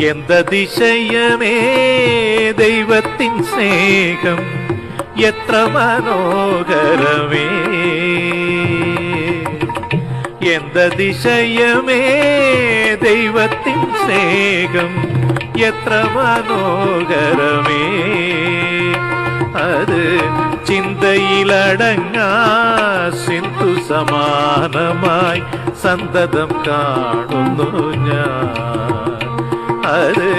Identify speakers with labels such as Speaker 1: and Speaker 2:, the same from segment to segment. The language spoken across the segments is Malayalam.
Speaker 1: എന്തതിശയമേ ദൈവത്തിൻ സ്നേഹം എത്ര മനോഹരമേ. എന്തതിശയമേ ദൈവത്തിൻ സ്നേഹം എത്ര മനോഹരമേ. അത് ചിന്തയിലടങ്ങാ സിന്ധു സമാനമായി സന്തതം കാണുന്നു ഞാൻ. അത്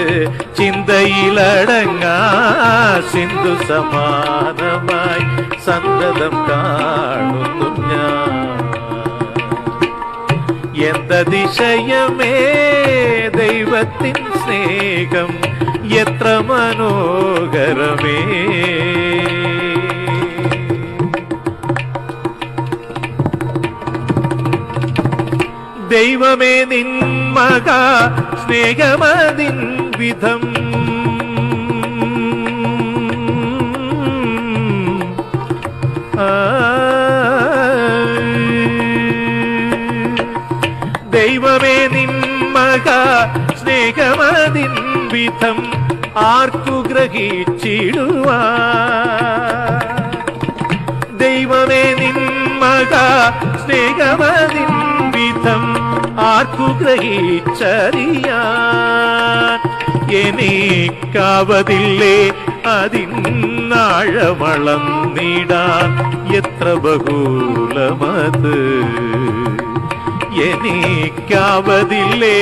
Speaker 1: ചിന്തയിലടങ്ങാ സിന്ധു സമാനമായി സന്തതം കാണുന്നു ഞാൻ. എന്തതിശയമേ ദൈവത്തിൻ സ്നേഹം എത്ര മനോഹരമേ. ദൈവമേ നിൻ മഹാ സ്നേഹമതിൻ വിധം ദൈവമേ നിൻ മഹാ സ്നേഹമതിൻ വിധം ആർക്കു ഗ്രഹിച്ചിടുവാൻ. ദൈവമേ നിൻ മഹാ സ്നേഹമതിൻ വിധം ആർക്കു ഗ്രഹിച്ചറിയാൻ. എനിക്കാവതില്ലേ അതിനാഴമളന്നിടാൻ എത്ര ബഹുലമത്. എനിക്കാവതില്ലേ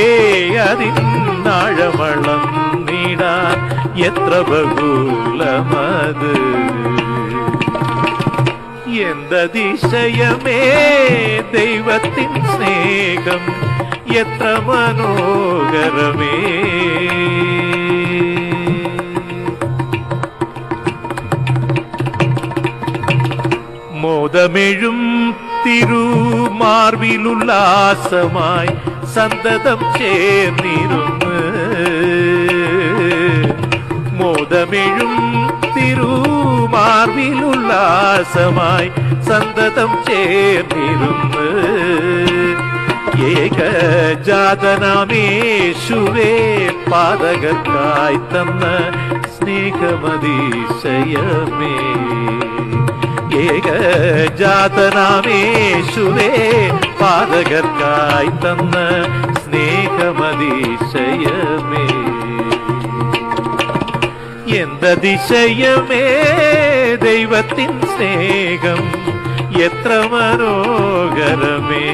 Speaker 1: അതിനാഴമളന്നിടാൻ എത്ര ബഹുലമത്. എന്തതിശയമേ ദൈവത്തിൻ സ്നേഹം എത്ര മനോഹരമേ. മോദമെഴും തിരുമാർവിലുല്ലാസമായി സന്തതം ചേർന്നിരുന്ന്. മോദമെഴും തിരുമാർവിലുല്ലാസമായി സന്തതം ചേർന്നിരുന്ന്. ഏകജാതനാമേശുവേ പാതകർക്കായി തന്ന സ്നേഹമതിശയമേ. ഏകജാതനാമേശുവേ പാതകർക്കായി തന്ന സ്നേഹമതിശയമേ. എന്തതിശയമേ ദൈവത്തിൻ സ്നേഹം എത്ര മനോഹരമേ.